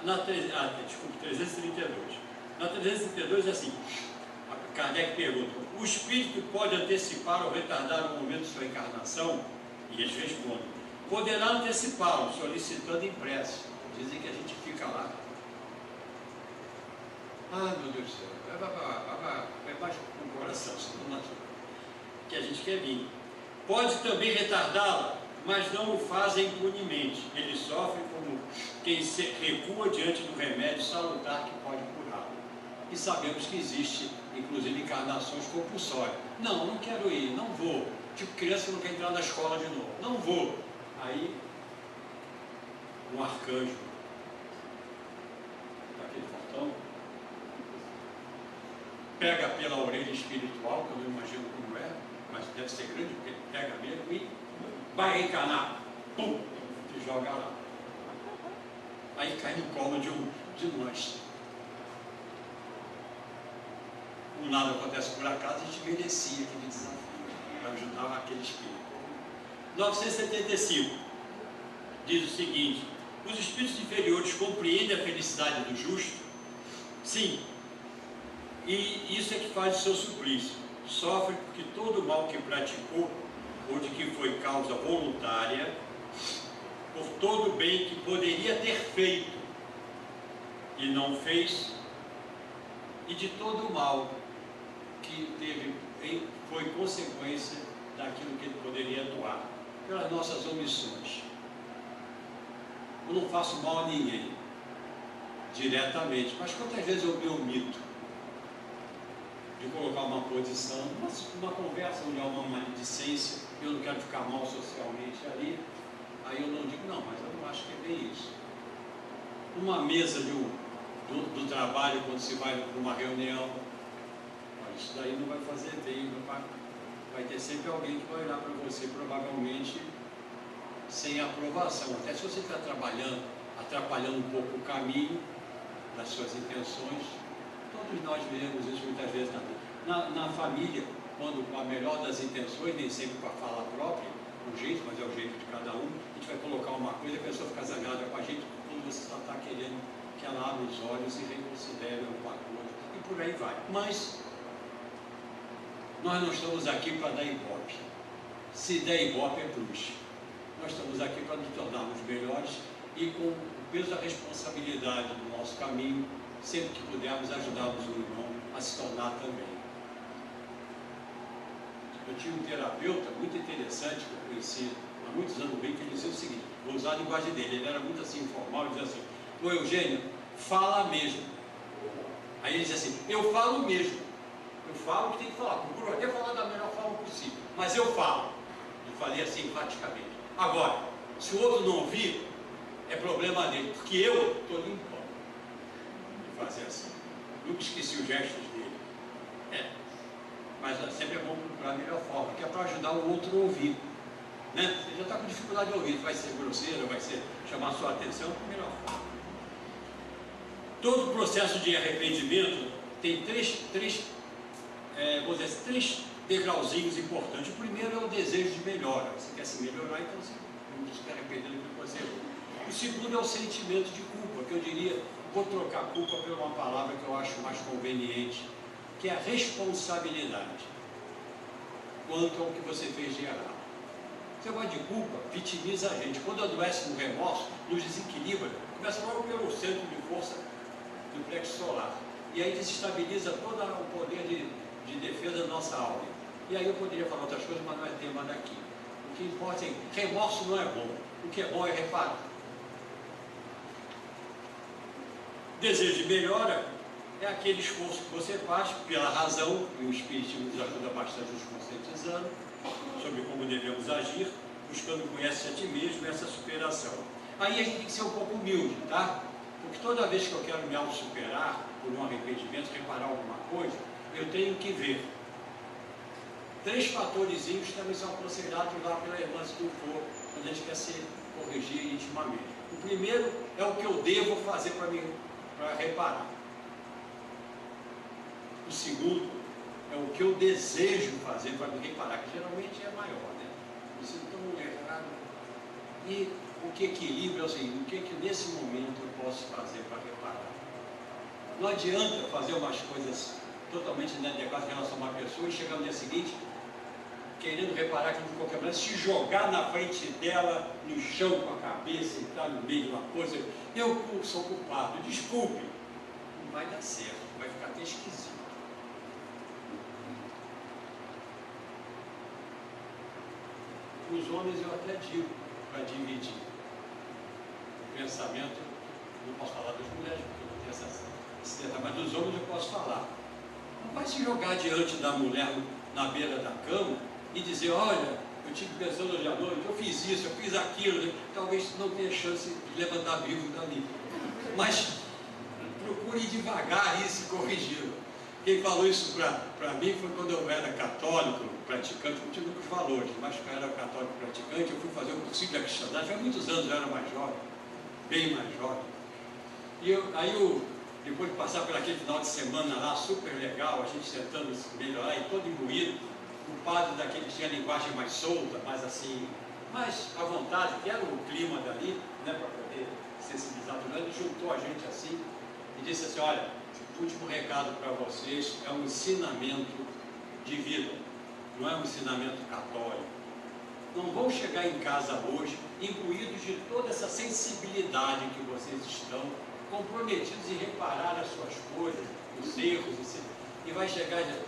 332. Na 332 é assim, Kardec pergunta, o espírito pode antecipar ou retardar o momento de sua encarnação? E eles respondem, poderá antecipá-lo, solicitando em prece. Dizem que a gente fica lá. Ah, meu Deus do céu, vai baixo com o coração, que a gente quer vir. Pode também retardá-la, mas não o fazem impunemente. Ele sofre como quem recua diante do remédio salutar que pode curá-lo. E sabemos que existe, inclusive, encarnações compulsórias. Não quero ir, não vou. Tipo criança que não quer entrar na escola de novo. Não vou. Aí, um arcanjo, daquele fortão, pega pela orelha espiritual, que eu não imagino como é, mas deve ser grande, porque ele pega mesmo e vai reencarnar. Pum! E joga lá. Aí cai no colo de nós. Nada acontece por acaso, a gente merecia aquele desafio para ajudar aquele espírito. 975 diz o seguinte, os espíritos inferiores compreendem a felicidade do justo? Sim, e isso é que faz o seu suplício. Sofre porque todo o mal que praticou, ou de que foi causa voluntária, por todo o bem que poderia ter feito e não fez, e de todo o mal que foi consequência daquilo que ele poderia doar, pelas nossas omissões. Eu não faço mal a ninguém, diretamente, mas quantas vezes eu me omito de colocar uma posição, uma conversa onde há uma maledicência, eu não quero ficar mal socialmente ali, aí eu não digo, não, mas eu não acho que é bem isso. Uma mesa do trabalho, quando se vai para uma reunião, isso daí não vai fazer bem, vai ter sempre alguém que vai olhar para você, provavelmente sem aprovação. Até se você está atrapalhando um pouco o caminho das suas intenções, todos nós vemos isso muitas vezes na família, quando com a melhor das intenções, nem sempre com a fala própria, um jeito, mas é o jeito de cada um, a gente vai colocar uma coisa, a pessoa fica zangada com a gente, quando você só está querendo que ela abra os olhos e reconsidere alguma coisa, e por aí vai. Mas nós não estamos aqui para dar ibope. Se der ibope é plus. Nós estamos aqui para nos tornarmos melhores e com o peso da responsabilidade do nosso caminho, sempre que pudermos ajudarmos o irmão a se tornar também. Eu tinha um terapeuta muito interessante que eu conheci há muitos anos bem, que ele dizia o seguinte, vou usar a linguagem dele, ele era muito assim informal, ele dizia assim, ô Eugênio, fala mesmo. Aí ele dizia assim, eu falo mesmo. Eu falo o que tem que falar, procuro até falar da melhor forma possível, mas eu falo. Eu falei assim enfaticamente. Agora, se o outro não ouvir, é problema dele, porque eu estou limpando. E fazer assim. Nunca esqueci os gestos dele. Mas sempre é bom procurar a melhor forma, que é para ajudar o outro a ouvir. Né? Você já está com dificuldade de ouvir, vai ser grosseiro, vai ser chamar a sua atenção, é a melhor forma. Todo processo de arrependimento tem três vou dizer, 3 degrauzinhos importantes. O primeiro é o desejo de melhora. Você quer se melhorar, então você não se arrepender do que você errou. O segundo é o sentimento de culpa, que eu diria, vou trocar culpa por uma palavra que eu acho mais conveniente, que é a responsabilidade quanto ao que você fez de errado. Você vai de culpa, vitimiza a gente. Quando adoece no remorso, nos desequilibra, começa logo pelo centro de força do plexo solar. E aí desestabiliza todo o poder de defesa da nossa alma. E aí eu poderia falar outras coisas, mas não é tema daqui. O que importa é que remorso não é bom. O que é bom é reparar. Desejo de melhora é aquele esforço que você faz pela razão, e o Espiritismo nos ajuda bastante nos conscientizando sobre como devemos agir, buscando conhecer a ti mesmo e essa superação. Aí a gente tem que ser um pouco humilde, tá? Porque toda vez que eu quero me auto-superar, por um arrependimento, reparar alguma coisa, eu tenho que ver 3 fatorzinhos que também são aconselhados lá pela irmã do for, quando a gente quer se corrigir intimamente. O primeiro é o que eu devo fazer para reparar. O segundo é o que eu desejo fazer para me reparar, que geralmente é maior, né? Isso é tão errado. E o que equilibra é o seguinte: o que nesse momento eu posso fazer para reparar? Não adianta fazer umas coisas totalmente inadequadas em relação a uma pessoa e chegar no dia seguinte querendo reparar aquilo de qualquer maneira, se jogar na frente dela, no chão com a cabeça, entrar no meio de uma coisa. Eu sou culpado, desculpe. Não vai dar certo, vai ficar até esquisito. Os homens eu até digo para dividir o pensamento. Não posso falar das mulheres porque não tem esse detalhe, mas dos homens eu posso falar. Não vai se jogar diante da mulher na beira da cama e dizer: olha, eu tive pensando hoje à noite, eu fiz isso, eu fiz aquilo. Talvez não tenha chance de levantar vivo dali, mas procure ir devagar e se corrigi-lo. Quem falou isso para mim foi quando eu era católico praticante. Eu tinha muitos valores, mas quando eu era católico praticante, eu fui fazer o cursinho da cristandade. Faz muitos anos, eu era mais jovem, bem mais jovem. E depois de passar por aquele final de semana lá, super legal, a gente tentando se melhorar e todo imbuído, o padre daquele tinha a linguagem mais solta, mais assim, mais à vontade, que era o clima dali, né, para poder sensibilizar tudo. Ele juntou a gente assim e disse assim: olha, o último recado para vocês é um ensinamento de vida, não é um ensinamento católico. Não vão chegar em casa hoje imbuídos de toda essa sensibilidade que vocês estão, comprometidos em reparar as suas coisas, os erros, e vai chegar e dizer: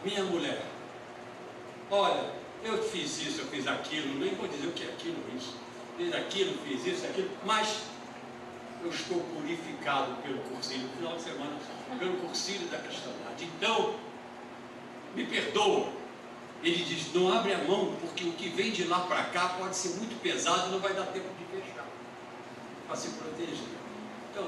minha mulher, olha, eu fiz isso, eu fiz aquilo, nem vou dizer o que é aquilo, isso, fiz aquilo, fiz isso, aquilo, mas eu estou purificado pelo cursilho, no final de semana, pelo cursilho da cristandade, então, me perdoa. Ele diz: não abre a mão, porque o que vem de lá para cá pode ser muito pesado e não vai dar tempo de fechar, para se proteger. Então,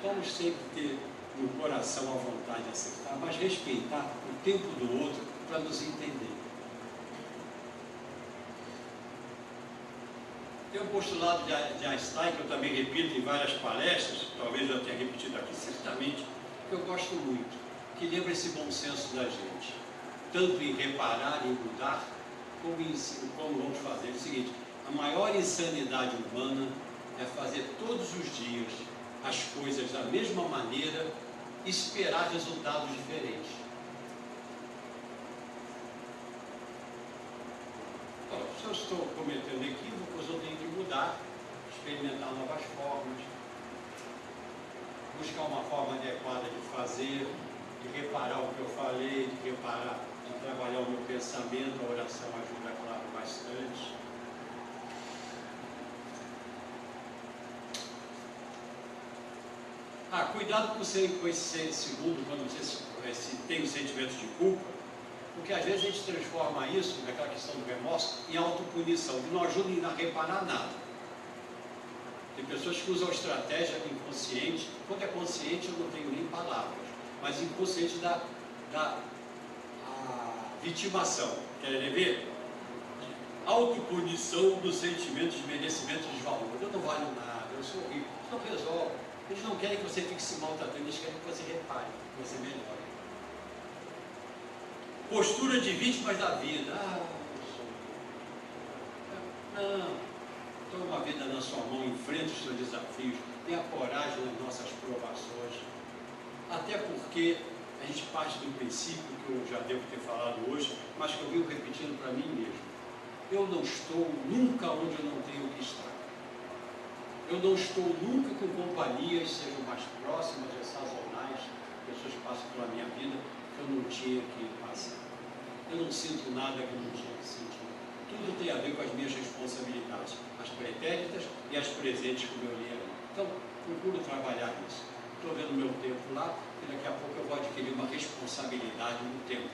vamos sempre ter no coração a vontade de acertar, mas respeitar o tempo do outro para nos entender. Tem um postulado de Einstein, que eu também repito em várias palestras, talvez eu tenha repetido aqui certamente, que eu gosto muito, que lembra esse bom senso da gente, tanto em reparar e mudar, como vamos fazer. É o seguinte: a maior insanidade humana é fazer todos os dias as coisas da mesma maneira e esperar resultados diferentes. Então, se eu estou cometendo equívocos, eu tenho que mudar, experimentar novas formas, buscar uma forma adequada de fazer, de reparar o que eu falei, de reparar, de trabalhar o meu pensamento. A oração ajuda, claro, bastante. Cuidado com esse segundo, quando você tem o sentimento de culpa, porque às vezes a gente transforma isso, naquela questão do remorso, em autopunição, que não ajuda a reparar nada. Tem pessoas que usam estratégia inconsciente. Quando é consciente, eu não tenho nem palavras, mas inconsciente da vitimação. Querem ver? Autopunição do sentimento de merecimento de desvalor. Eu não valho nada, eu sou horrível. Isso não resolve. Eles não querem que você fique se maltratando, eles querem que você repare, que você melhore. Postura de vítimas da vida. Não, toma uma vida na sua mão, enfrenta os seus desafios, tenha coragem nas nossas provações. Até porque a gente parte do princípio, que eu já devo ter falado hoje, mas que eu venho repetindo para mim mesmo. Eu não estou nunca onde eu não tenho que estar. Eu não estou nunca com companhias, sejam mais próximas ou sazonais, pessoas que passam pela minha vida, que eu não tinha que passar. Eu não sinto nada que eu não tinha que sentir. Tudo tem a ver com as minhas responsabilidades, as pretéritas e as presentes, como eu li ali. Então, procuro trabalhar nisso. Estou vendo o meu tempo lá, e daqui a pouco eu vou adquirir uma responsabilidade no tempo.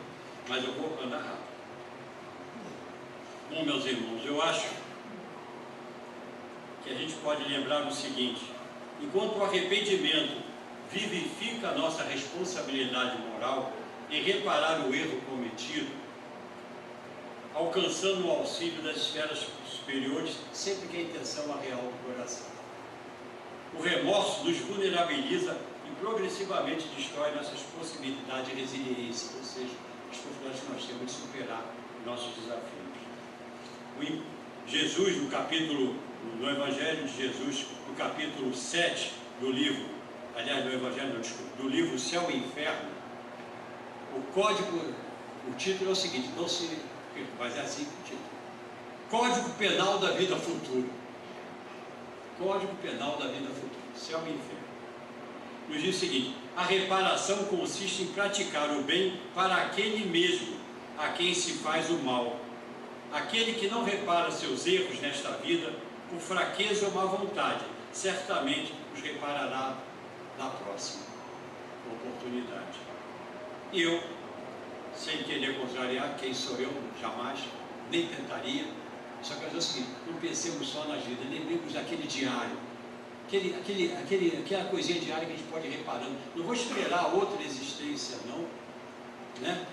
Mas eu vou andar rápido. Bom, meus irmãos, eu acho que a gente pode lembrar o seguinte: enquanto o arrependimento vivifica a nossa responsabilidade moral em reparar o erro cometido, alcançando o auxílio das esferas superiores, sempre que a intenção é real do coração. O remorso nos vulnerabiliza e progressivamente destrói nossas possibilidades de resiliência, ou seja, as possibilidades que nós temos de superar nossos desafios. Jesus, no Evangelho de Jesus, no capítulo 7 do livro, aliás, do Evangelho, do livro Céu e Inferno, o título é o seguinte, não se, mas é assim o título: Código Penal da Vida Futura. Código Penal da Vida Futura, Céu e Inferno. Nos diz o seguinte: a reparação consiste em praticar o bem para aquele mesmo a quem se faz o mal. Aquele que não repara seus erros nesta vida, por fraqueza ou má vontade, certamente os reparará na próxima oportunidade. E eu, sem querer contrariar, quem sou eu? Jamais, nem tentaria. Só quero dizer o seguinte: não pensemos só nas vidas, lembremos daquele diário, aquela coisinha diária que a gente pode ir reparando. Não vou esperar outra existência, não, né?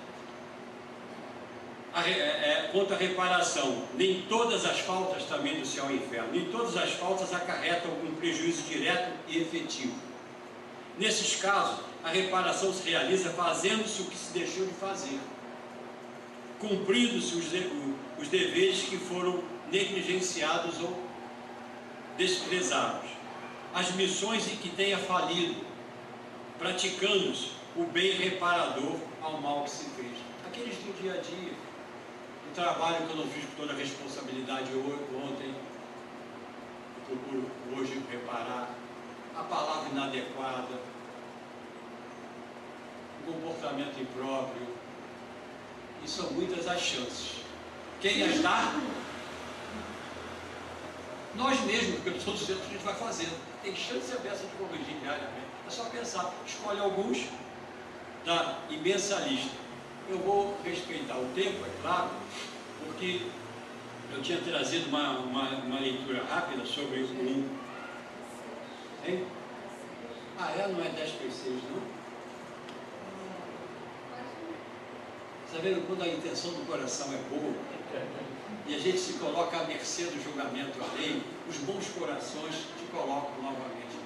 Quanto à reparação, nem todas as faltas também do céu e inferno, nem todas as faltas acarretam um prejuízo direto e efetivo. Nesses casos, a reparação se realiza fazendo-se o que se deixou de fazer, cumprindo-se os deveres que foram negligenciados ou desprezados, as missões em que tenha falido, praticando-se o bem reparador ao mal que se fez. Aqueles do dia a dia, o trabalho que eu não fiz com toda a responsabilidade ontem, eu procuro hoje reparar, a palavra inadequada, o comportamento impróprio, e são muitas as chances. Quem as dá? Nós mesmos, porque todos os outros a gente vai fazendo. Tem chance aberta de corrigir diariamente. É só pensar, escolhe alguns da imensa lista. Eu vou respeitar o tempo, é claro, porque eu tinha trazido uma leitura rápida sobre um... Hein? Não é 10 para 6, não? Está vendo quando a intenção do coração é boa e a gente se coloca à mercê do julgamento alheio, os bons corações te colocam novamente.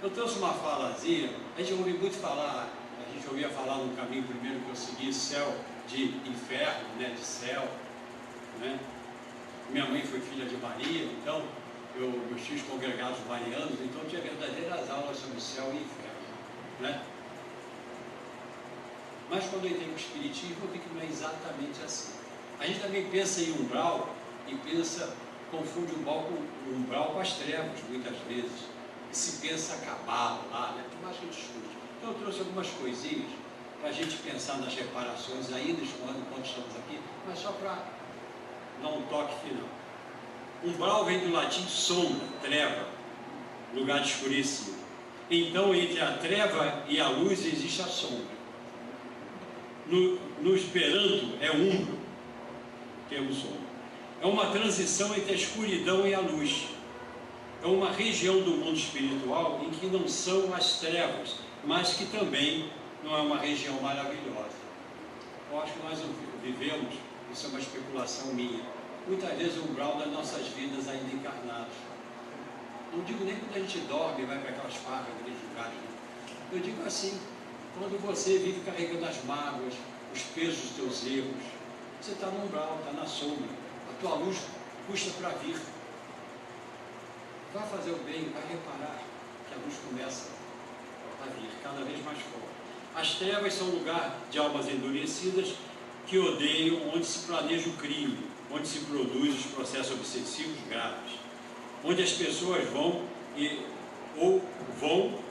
Eu trouxe uma falazinha, a gente ouve muito falar, a gente ouvia falar no caminho primeiro que eu segui, céu de inferno, né, de céu, né? Minha mãe foi filha de Maria, então meus tios congregados marianos, então tinha verdadeiras aulas sobre céu e inferno, né? Mas quando eu entrei no Espiritismo, eu vi que não é exatamente assim. A gente também pensa em umbral e confunde o umbral com as trevas, muitas vezes. E se pensa acabado lá, né? Por mais que a gente estude. Então eu trouxe algumas coisinhas para a gente pensar nas reparações ainda, enquanto estamos aqui, mas só para dar um toque final. Umbral vem do latim sombra, treva, lugar de escurecimento. Então, entre a treva e a luz existe a sombra. No Esperanto é umbro, termo sombra. É uma transição entre a escuridão e a luz. É uma região do mundo espiritual em que não são as trevas, mas que também não é uma região maravilhosa. Eu acho que nós vivemos, isso é uma especulação minha, muitas vezes o umbral das nossas vidas ainda encarnados. Não digo nem quando a gente dorme e vai para aquelas farras, aqueles lugares. Eu digo assim, quando você vive carregando as mágoas, os pesos dos teus erros. Você está no umbral, está na sombra. A tua luz custa para vir. Vai fazer o bem, vai reparar que a luz começa a vir cada vez mais forte. As trevas são lugar de almas endurecidas que odeiam, onde se planeja o crime, onde se produzem os processos obsessivos graves, onde as pessoas vão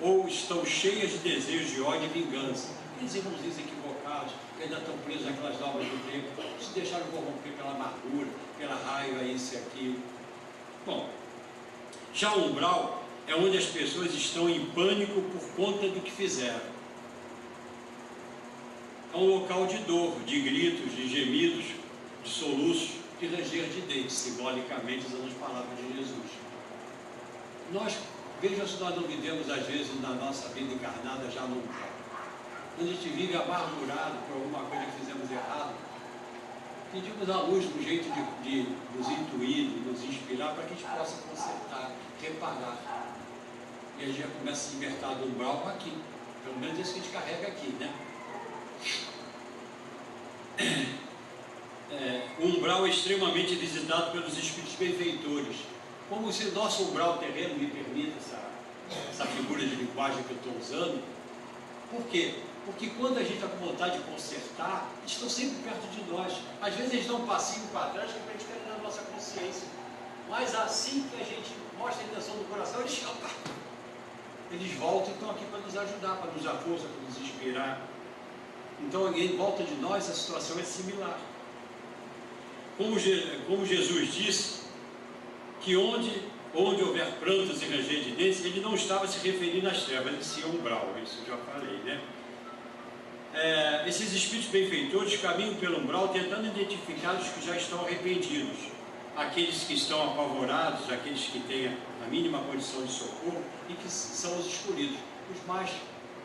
ou estão cheias de desejos de ódio e vingança. Aqueles irmãozinhos equivocados, que ainda estão presos naquelas normas do tempo, se deixaram corromper pela amargura, pela raiva, isso e aquilo. Bom, já o umbral é onde as pessoas estão em pânico por conta do que fizeram. É um local de dor, de gritos, de gemidos, de soluços, de ranger de dentes, simbolicamente usando as palavras de Jesus. Veja se nós não vivemos às vezes na nossa vida encarnada já no umbral. Quando a gente vive amargurado por alguma coisa que fizemos errado, pedimos a luz um jeito de nos intuir, de nos inspirar para que a gente possa consertar, reparar. E a gente já começa a se libertar do umbral aqui. Pelo menos isso que a gente carrega aqui, né? O umbral é extremamente visitado pelos espíritos benfeitores. Como se o nosso umbral terreno me permita essa figura de linguagem que eu estou usando. Por quê? Porque quando a gente está com vontade de consertar, eles estão sempre perto de nós. Às vezes eles dão um passinho para trás que a gente quer na nossa consciência. Mas assim que a gente mostra a intenção do coração, eles voltam e estão aqui para nos ajudar, para nos dar força, para nos inspirar. Então, em volta de nós, a situação é similar. Como Jesus disse, que onde houver prantos e ranger de dentes, ele não estava se referindo às trevas, e sim ao umbral, isso eu já falei, né? Esses espíritos benfeitores caminham pelo umbral tentando identificar os que já estão arrependidos, aqueles que estão apavorados, aqueles que têm a mínima condição de socorro e que são os escolhidos, os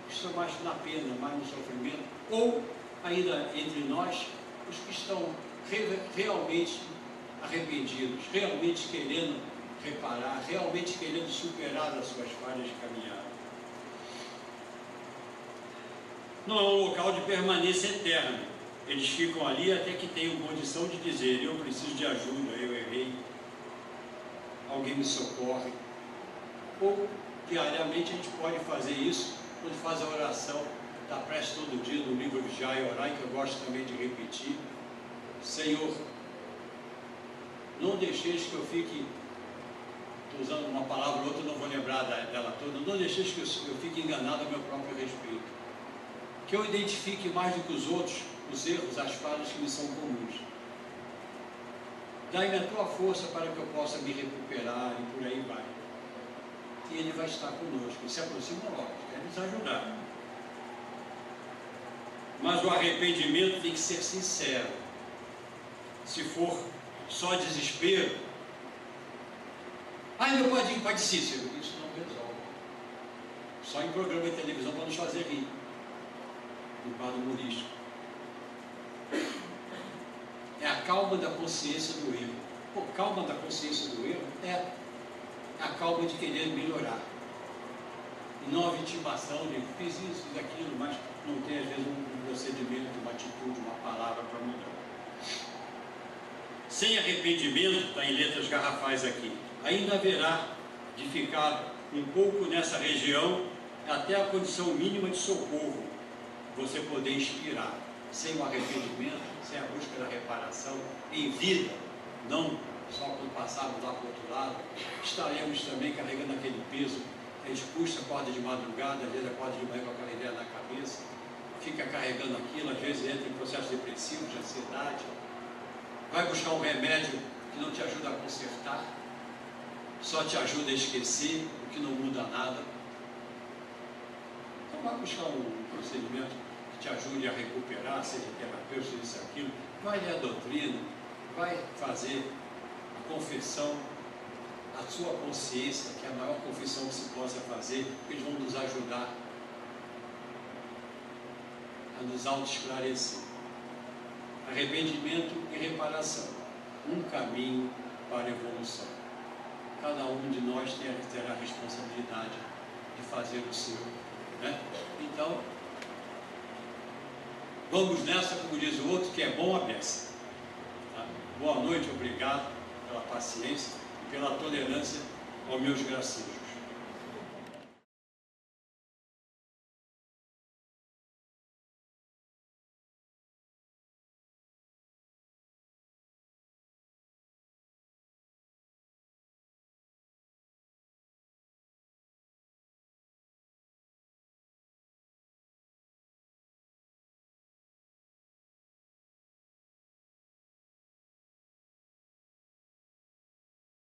que estão mais na pena, mais no sofrimento, ou ainda entre nós, os que estão realmente arrependidos, realmente querendo reparar, realmente querendo superar as suas falhas de caminhada. Não é um local de permanência eterna. Eles ficam ali até que tenham condição de dizer: eu preciso de ajuda, eu errei, alguém me socorre. Ou diariamente a gente pode fazer isso quando faz a oração da prece todo dia no livro Vigiai e Orai, que eu gosto também de repetir. Senhor, não deixeis que eu fique, estou usando uma palavra ou outra, não vou lembrar dela toda, não deixeis que eu fique enganado a meu próprio respeito, que eu identifique mais do que os outros os erros, as falhas que me são comuns. Dai-me a tua força para que eu possa me recuperar e por aí vai. E Ele vai estar conosco, Ele se aproxima logo, quer nos ajudar. Mas o arrependimento tem que ser sincero. Se for só desespero, ai meu Padre Cícero, isso não resolve. Só em programa de televisão para nos fazer rir, no quadro humorístico. É a calma da consciência do erro. Pô, calma da consciência do erro é a calma de querer melhorar. E não a vitimação de fiz isso, fiz aquilo, mas não tem às vezes um procedimento, uma atitude, uma palavra para mudar. Sem arrependimento, está em letras garrafais aqui, ainda haverá de ficar um pouco nessa região até a condição mínima de socorro você poder inspirar. Sem o arrependimento, sem a busca da reparação em vida, não só quando passarmos lá para o outro lado, estaremos também carregando aquele peso. A gente puxa, acorda de madrugada, às vezes acorda de manhã com aquela ideia na cabeça, fica carregando aquilo, às vezes entra em processo depressivo, de ansiedade, vai buscar um remédio que não te ajuda a consertar, só te ajuda a esquecer, o que não muda nada. Então vai buscar um procedimento que te ajude a recuperar, seja terapeuta, seja isso, aquilo, vai ler a doutrina, vai fazer a confissão, a sua consciência, que é a maior confissão que se possa fazer, porque eles vão nos ajudar a nos auto-esclarecer. Arrependimento e reparação, um caminho para a evolução. Cada um de nós terá a responsabilidade de fazer o seu, né? Então, Vamos nessa, como diz o outro, que é bom a beça. Tá? Boa noite, obrigado pela paciência e pela tolerância aos meus gracejos.